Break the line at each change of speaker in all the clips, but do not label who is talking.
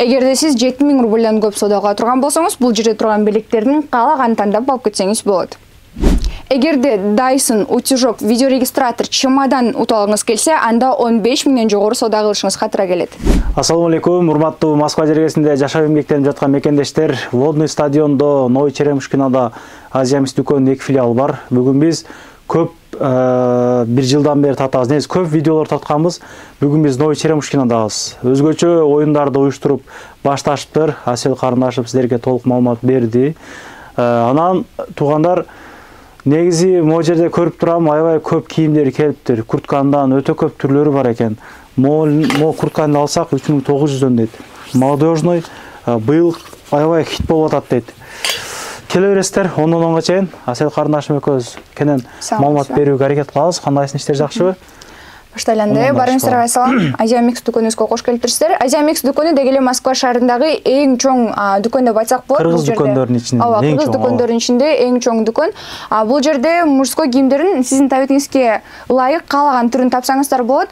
Эгерде сиз 7000 рубльдан көп соода кыла турган болсоңуз, бул жерде турган белектердин каалаганын тандап алып кетсеңиз болот. Эгерде Dyson утюжок видеорегистратор чемодан утуп алгыңыз келсе, анда 15 миңден жогору соода кылышыңыз катыра келет.
Ассаламу алейкум, урматтуу Москва жергесинде жашап эмгектенип жаткан мекендештер. Водный стадиондо Новый Черемушкинада Азия Микс дүкөнүнүн 2 филиалы бар. Бүгүн биз көп бир жылдан бери тартабыз. Негизи көп видеолор тартканбыз. Бүгүн биз Новый Черемушкинадабыз. Өзгөчө оюндарды уюштуруп башташыптыр. Асел карындашым силерге толук маалымат берди. Анан туугандар, негизи могу жерде көрүп турам, аябай көп кийимдер келиптир. Курткандан өтө көп түрлөрү бар экен. Мо куртканы алсак 3900 дейт. Молодежный быйыл аябай хит болуп атат дейт. Келе бересиздер, ондон онго чейин Асел карындашым экөөбүз кенен маалымат берүүгө аракет кылабыз. Кандайсың, иштер жакшыбы?
Баштайланды. Барыңыздарга салам. Азия Микс дүкөнүбүзгө кош келиптирсиздер. Азия Микс дүкөнү деги эле Москва шаарындагы эң чоң дүкөн деп айтсак болот.
Кыргыз дүкөндөрүнүн ичинде.
Ооба, кыргыз дүкөндөрүнүн ичинде эң чоң дүкөн. Бул жерде мужской кийимдерин сиздин табитиңизге ылайык каалаган түрүн тапсаңыздар болот.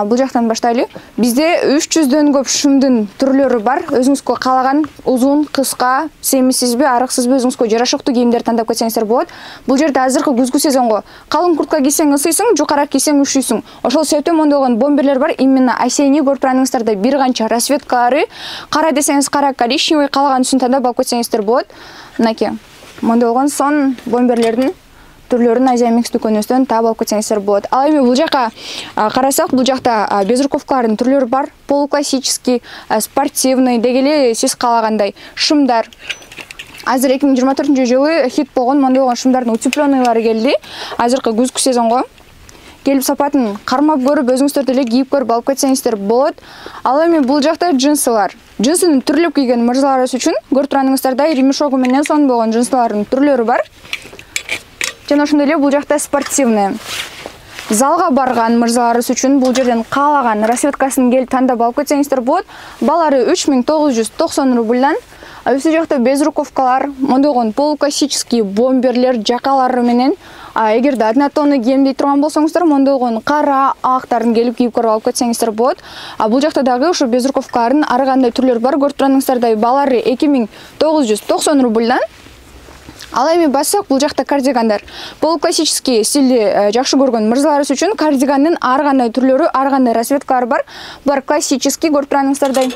Бул жактан баштайлы. Бизде 300дөн көп шымдын түрлөрү бар. Өзүңүзгө каалаган узун, кыска, семизсизби, арыксызбы өзүңүзгө жарашыктуу кийимдерди тандап кетсеңиздер болот. Бул жерде азыркы күзгү сезонго калың куртка кийсең ысыйсың, жукарак кийсең ушуйсуң. Ошол себептен мондогон бомберлер бар. Именно осенний көрүп турганыңыздарда бир канча расцветкалары, кара десеңиз кара, коричневый, каалаган түсүн тандап алып кетсеңиздер болот. Мынакей. Мондогон сон бомберлердин түрлөрүн Азия Микс дүкөнүбүздөн таап алып кетсеңиздер болот. Ал эми бул жака карасак, бул жакта безруковкалардын түрлөрү бар. Полуклассический, спортивный, деги эле сиз каалагандай шымдар. Азыр 2024-жылы хит болгон мондогон шымдардын утепленныйлары келди. Азыркы күзгү сезонго келип сапатын кармап көрүп, өзүңүздөр деле кийип көрүп алып кетсеңиздер болот. Ал эми бул жакта джинсылар. Джинсынын түрлөп кийген мырзаларыбыз үчүн көрүп турганыңыздардай ремешогу менен сон болгон джинсылардын түрлөрү бар. Жана ошондой эле бул жакта спортивный. Залга барган мырзаларыбыз үчүн бул жерден каалаган расцветкасын келип тандап алып кетсеңиздер болот. Балары 3990 рубльдан. Өсү жакта безруковкалар, мондогон полуклассический бомберлер жакалары менен. Эгерде однотонный кийемдей турган болсоңуздар, мондогон кара, актарын келип кийип көрүп алып кетсеңиздер болот. Бул жакта дагы ушу безруковкалардын ар кандай түрлөрү бар. Көрүп турганыңыздардай балары 2990 рубльдан. Ал эми бассак, бул жакта кардигандар. Полуклассический стилди жакшы көргөн мырзаларыбыз үчүн кардигандын ар кандай түрлөрү, ар кандай расцветкалары бар. Булар классический, көрүп турганыңыздардай.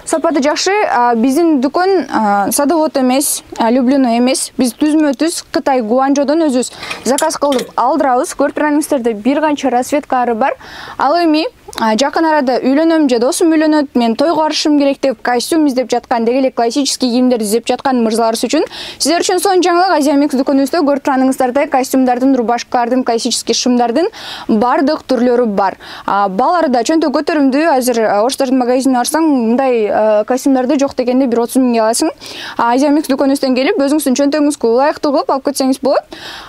Сапаты жакшы. Биздин дүкөн садовод эмес, Люблино эмес. Биз түзмө-түз Кытай Гуанчжоодон өзүбүз заказ кылып алдырабыз. Көрүп турганыңыздардай бир канча расцветкалары бар. Ал эми жакын арада үйлөнөм же досум үйлөнөт, мен тойго барышым керек деп костюм издеп жаткан, деги эле классический кийимдерди издеп жаткан мырзаларыбыз үчүн сиздер үчүн сон жаңылык Азия Микс дүкөнүбүздө көрүп турганыңыздардай костюмдардын, рубашкалардын, классический шымдардын бардык түрлөрү бар. Баалары да чөнтө көтөрүмдүү. Азыр Орустардын магазинине барсаң, мындай костюмдарды жок дегенде 30 миңге аласың. Азия Микс дүкөнүбүздөн келип, өзүңүздүн чөнтөгүңүзгө ылайыктуу кылып алып кетсеңиз болот.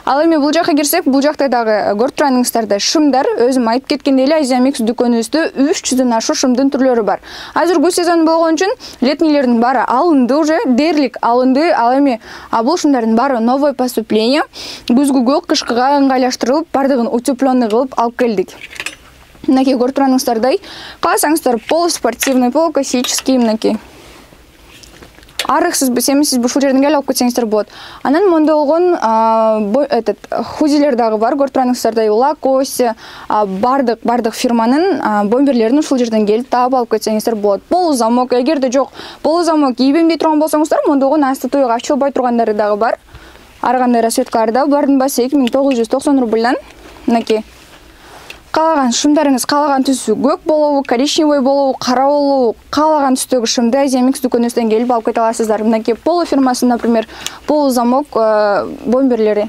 Ал эми бул жака кирсек, бул жакта дагы көрүп турганыңыздардай шымдар, өзүм айтып кеткендей эле Азия Микс дүкөнүбүздө 300дөн ашуун шымдын түрлөрү бар. Азыр күз сезону болгон үчүн летнийлердин баары алынды уже, дээрлик алынды. Ал эми бул шымдардын баары новое поступление. Күзгүгө, кышкыга ыңгайлаштырылып, бардыгын утепленный кылып алып келдик. Мынакей көрүп турганыңыздардай, кааласаңыздар полуспортивный, полуклассический мынакей. Арыксызбы, семизсизби ушул жерден келип алып кетсеңиздер болот. Анан мондогон хузилер дагы бар. Көрүп турганыңыздардай Lacoste, бардык фирманын бомберлерин ушул жерден келип таап алып кетсеңиздер болот. Полузамок, эгерде жок полузамок кийбем дей турган болсоңуздар, мондогон асты тойго ачылбай тургандары дагы бар. Ар кандай расцветкаларда. Булардын баасы 2990 рубльдан. Мынакей. Каалаган шымдарыңыз, каалаган түсү көк болобу, коричневый болобу, кара болобу, каалаган түстөгү шымды Азия Микс дүкөнүбүздөн келип алып кете аласыздар. Мынакей Полу фирмасынын, например, полузамок бомберлери.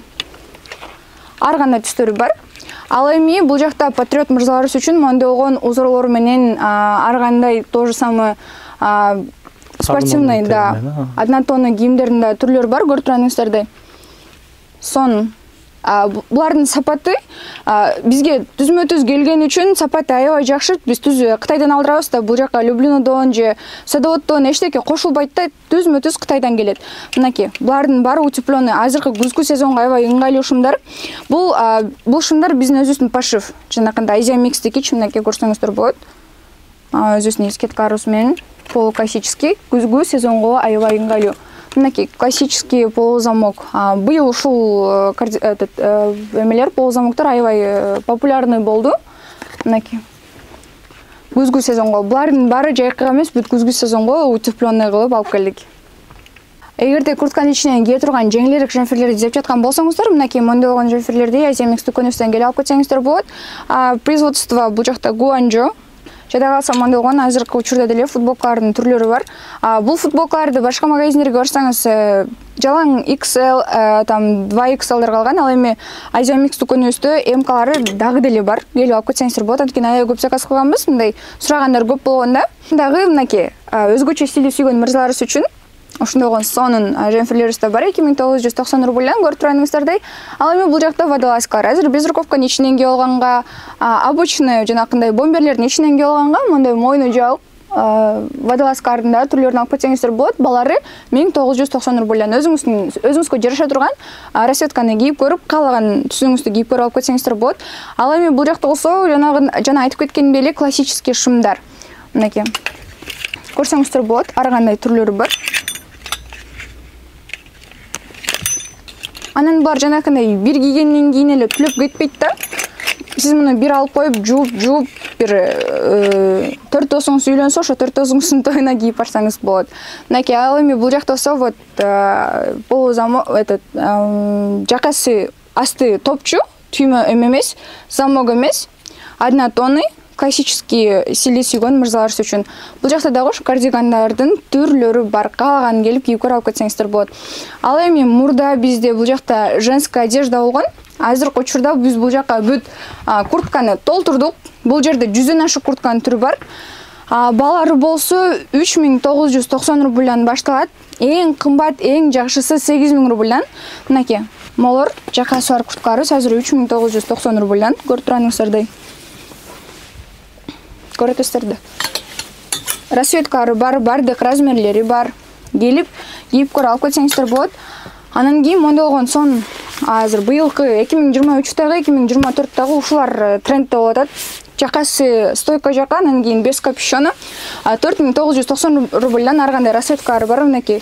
Ар кандай түстөрү бар. Ал эми бул жакта патриот мырзаларыбыз үчүн мондогон узорлор менен ар кандай тоже самый спортивный, да, однотонный кийимдердин да түрлөрү бар. Көрүп турганыңыздардай. Сон булардын сапаты бизге түзмө-түз келгени үчүн сапаты аябай жакшы. Биз түз Кытайдан алдырабыз да, бул жака Люблинодон же Садоводдон эчтеке кошулбайт да, түзмө-түз Кытайдан келет. Мынакей, булардын баары утепленный. Азыркы күзгү сезонго аябай ыңгайлуу шымдар. Бул шымдар биздин өзүбүздүн пошив. Жанакындай Азия Микстики, мынакей көрсөңүздөр болот. Өзүбүздүн эскерткарыбыз менен полуклассический, күзгү сезонго аябай ыңгайлуу. Мынакей классический полузамок. Быйыл ушул эмелер полузамоктор аябай популярный болду. Мынакей күзгү сезонго булардын баары жайкы эмес, бүт күзгү сезонго утепленный кылып алып келдик. Эгерде куртканын ичинен кие турган жеңилирээк жемферлерди издеп жаткан болсоңуздар, мынакей мондой болгон жемферлерди Азия Микс дүкөнүбүздөн келип алып кетсеңиздер болот. Производство бул жакта Гуанчжоу. Жада калса мондой болгон азыркы учурда деле футболкалардын түрлөрү бар. Бул футболкаларды башка магазиндерге барсаңыз, жалаң XL, там 2XL'дар калган, ал эми Азия Микс дүкөнүбүздө М-калары дагы деле бар. Келип алып кетсеңиздер болот. Анткени аябай көп заказ кылганбыз, мындай сурагандар көп болгонда. Дагы мынакей өзгөчө стилди сүйгөн мырзаларыбыз үчүн ошондой болгон сонун жемферлерибиз да бар, 2990 рубльдан көрүп турганыңыздардай. Ал эми бул жакта водолазкалар. Азыр безруковканын ичинен кие алганга, обычный жанакындай бомберлердин ичинен кие алганга, мондой мойну жабык водолазкалардын да түрлөрүн алып кетсеңиздер болот. Балары 1990 рубльдан өзүңүзгө жараша турган расцветканы кийип көрүп, каалаган түсүңүздү кийип көрүп алып кетсеңиздер болот. Ал эми бул жакта болсо, жана айтып кеткендей эле классический шымдар. Мынакей көрсөңүздөр болот, ар кандай түрлөрү бар. Анан булар жанакындай бир кийгенден кийин эле түлөп кетпейт да. Сиз муну бир алып коюп, жууп, бир 4 досуңуз үйлөнсө, ошо 4 досуңуздун тоюна кийип барсаңыз болот. Мынакей ал эми бул жакта болсо вот полузамок, жакасы асты топчу, түймө эмес, замок эмес, однотонный, классический стилди сүйгөн мырзаларыбыз үчүн. Бул жакта дагы ушу кардигандардын түрлөрү бар. Каалаган келип кийип көрүп алып кетсеңиздер болот. Ал эми мурда бизде бул жакта женская одежда болгон. Азыркы учурда биз бул жакка бүт куртканы толтурдук. Бул жерде 100дөн ашык куртканын түрү бар. Балары болсо 3990 рубльдан башталат. Эң кымбат, эң жакшысы 8000 рубльдан. Мынакей молор жакасы бар курткаларыбыз азыр 3990 рубльдан көрүп турганыңыздардай. Көрөтөсүздөр. Расцветкалары бар, бардык размерлери бар. Келип, кийип көрүп алып кетсеңиздер болот. Анан кийин мондой болгон сон азыр быйылкы 2023-дагы, 2024-дагы ушулар трендте болуп атат. Жакасы стойка жака, анан кийин без капюшона. 4990 рубльдан ар кандай расцветкалары бар. Мынакей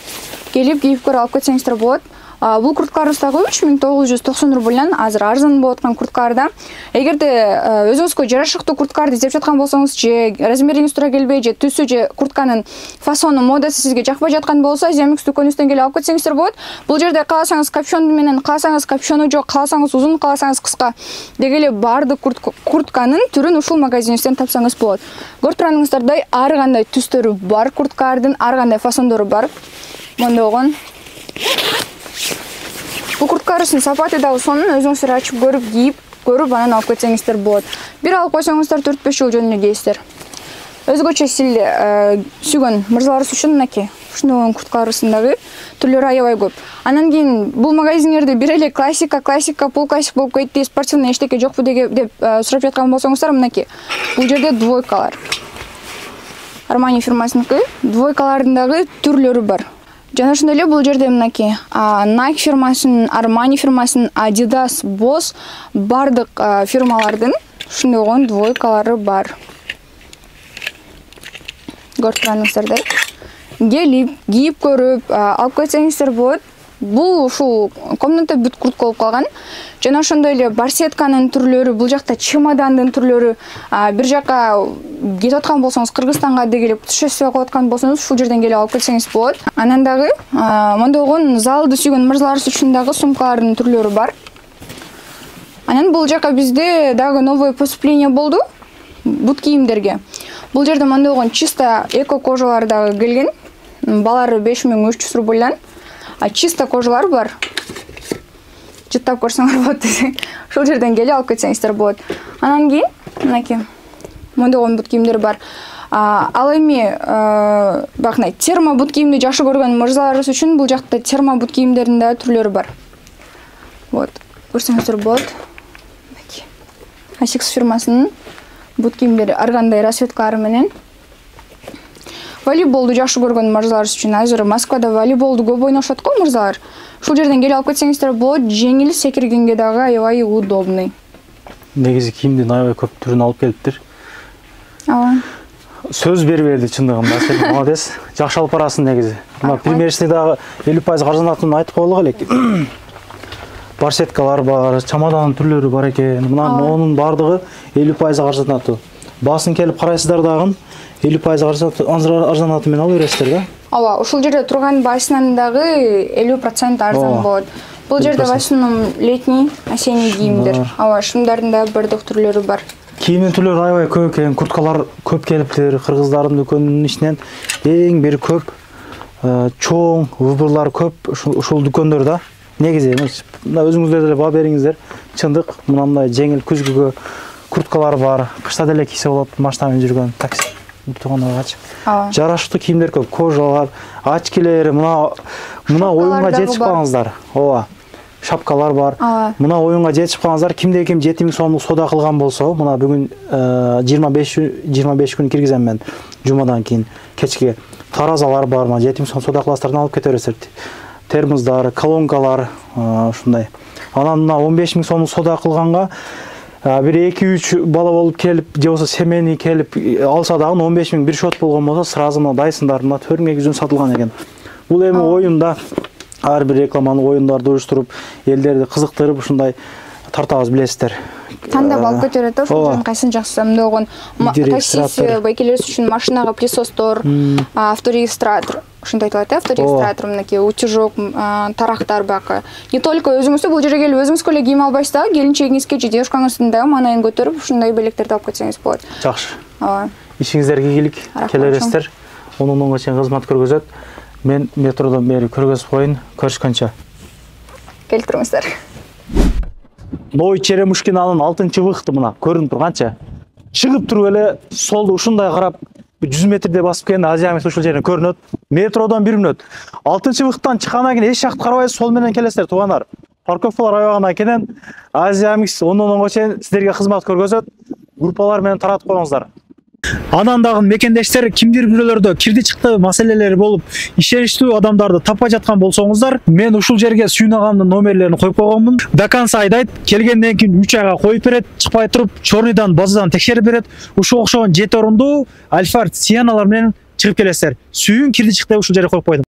келип, кийип көрүп алып кетсеңиздер болот. Бул курткаларыбыз дагы 3990 рубльдан азыр арзан болуп аткан курткаларда. Эгерде өзүңүзгө жарашыктуу курткаларды издеп жаткан болсоңуз, же размериңиз туура келбей, же түсү, же куртканын фасону, модасы сизге жакпай жаткан болсо, Азия Микс дүкөнүбүздөн келип алып кетсеңиздер болот. Бул жерде кааласаңыз капюшон менен, кааласаңыз капюшону жок, кааласаңыз узун, кааласаңыз кыска деги эле бардык куртканын түрүн ушул магазинибизден тапсаңыз болот. Көрүп турганыңыздардай, ар кандай түстөрү бар, курткалардын ар кандай фасондору бар. Мондой болгон бул курткалардын сапаты дагы сонун, өзүңүздөр ачып көрүп, кийип көрүп, анан алып кетсеңиздер болот. Бир алып койсоңуздар 4-5 жыл жөнүнө кийесиздер. Өзгөчө стилди сүйгөн мырзаларыбыз үчүн мынакей ушундай болгон курткаларыбыздын дагы түрлөрү аябай көп. Анан кийин бул магазиндерде бир эле классика, полуклассик болуп кетти, спортивный эчтеке жокпу деп сурап жаткан болсоңуздар, мынакей бул жерде двойкалар. Armani фирмасыныкы двойкалардын дагы түрлөрү бар. Жана ошондой эле бул жерде мынакей Nike фирмасынын, Armani фирмасынын, Adidas, Boss бардык фирмалардын ушундай болгон двойкалары бар. Көрүп турганыңыздардай. Келип, кийип көрүп, алып кетсеңиздер болот. Бул ушул комната бүт куртка болуп калган. Жана ошондой эле барсетканын түрлөрү, бул жакта чемодандын түрлөрү, бир жака кетип аткан болсоңуз, Кыргызстанга деги путешествие кылып аткан болсоңуз, ушул жерден келип алып кетсеңиз болот. Анан дагы мондой болгон залды сүйгөн мырзаларыбыз үчүн дагы сумкалардын түрлөрү бар. Анан бул жака бизде дагы новое поступление болду бут кийимдерге. Бул жерде мондой болгон чисто эко кожалар дагы келген. Балары 5300 рубльдан. Чисто кожалар бар. Жыттап көрсөңөр болот. Ушул жерден келип алып кетсеңиздер болот. Анан кийин мынакей мондой болгон бут кийимдер бар. Ал эми бакнай термо бут кийимди жакшы көргөн мырзаларыбыз үчүн бул жакта термо бут кийимдердин да түрлөрү бар. Вот, көрсөңүздөр болот. Мынакей Asics фирмасынын бут кийимдери ар кандай расцветкалары менен. Волейболду жакшы көргөн мырзаларыбыз үчүн азыр Москвада волейболду көп ойношот го мырзалар. Ушул жерден келип алып кетсеңиздер болот, жеңил, секиргенге дагы аябай удобный.
Негизи кийимдин аябай көп түрүн алып келиптир.
Ооба.
сөз беріп берди чындыгында. Сен молодец. Жакшы алып барасың негизи. Мына примерчный дагы 50% каржанатын айтып коелук элек. Барсеткалар бар, чамаданын түрлөрү бар экен. Мына онун бардыгы 50% каржанатуу. Басын келип карайсыздар дагы 50% арзанаты менен алып бересиздер да.
Ооба, ушул жерде турган басынан дагы 50% арзан болот. Бул жерде в основном летний, осенний кийимдер. Ооба, шымдардын да бирдик түрлөрү бар.
Кийимдин түрлөрү аябай көп экен, курткалар көп келиптир. Кыргыздардын дүкөнүнүн ичинен эң бир көп чоң выборлар көп ушул дүкөндөрдө. Негизи мына өзүңүздөр деле баа бериңиздер. Чындык мындай жеңил күзгүгө курткалар бар. Кышта деле кийсе болот, машина менен жүргөн такси тургандарга. Жараштуу кийимдер көп, кожалар, очкилер, мына оюнга жетип калыңыздар. Ооба. Шапкалар бар. Мына оюнга жетип калыңыздар. Кимде ким 7000 сомдук сода кылган болсо, мына бүгүн 25 күн киргизем мен жумадан кийин кечке. Таразалар бар, мына 7000 сом сода кыласыздар, алып кете бересиздер. Термоздар, колонкалар, ушундай. Анан мына 15000 сомдук сода кылганга бир 2-3 бала болуп келип, же болсо семейный келип алса дагы 15000 бир шот болгон болсо, сразу мына дайсындар, мына 4200 сатылган экен. Бул эми оюнда ар бир рекламаны оюндарды уюштуруп, элдерди кызыктырып ушундай тартабыз, билесиздер.
Тандап алып көтөрөт да, ошол жердин кайсын жакшы болгон. Таксист байкелер үчүн машинага пылесостор, авторегистратор, ушундай айтылат, авторегистратор, мынакей утюжок, тарактар бакы. Не только өзүңүздө бул жерге келип өзүңүз эле кийим албайсыз да, келинчегиңизге же девушкаңыздын да маанайын көтөрүп, ушундай белектерди алып кетсеңиз болот.
Жакшы. Ооба. Ишиңиздерге ийгилик, келе бересиздер. 10-га чейин кызмат көргөзөт. Мен метродон бери көргөзүп коюн, көрүшкөнчө.
Келтириңиздер.
Ной Черемушкинанын 6-выхты мына көрүнүп турганча. Чыгып туруп эле солду ушундай карап 100 метрде басып келген Азия мис ушул жерден көрүнөт. Метродон 1 мүнөт. 6-выхттан чыккандан кийин эч жакты карабайсыз, сол менен келесиздер туугандар. Парковкалар аябаган кенен Азия мис 10-га чейин сиздерге кызмат көргөзөт. Группалар менен таратып коюңуздар. Анан дагы мекендештер кимдир бирөөлөрдө кирди чыкты маселелери болуп, ишеничтүү адамдарды таппай жаткан болсоңуздар, мен ушул жерге Сүйүн агамдын номерлерин коюп койгонмун. До конца айдайт, келгенден кийин 3 айга коюп берет, чыкпай туруп, чорныйдан базадан текшерип берет. Ушуга окшогон 7 орундуу Альфард Сианалар менен чыгып келесиздер. Сүйүн кирди чыкты ушул жерге коюп койдум.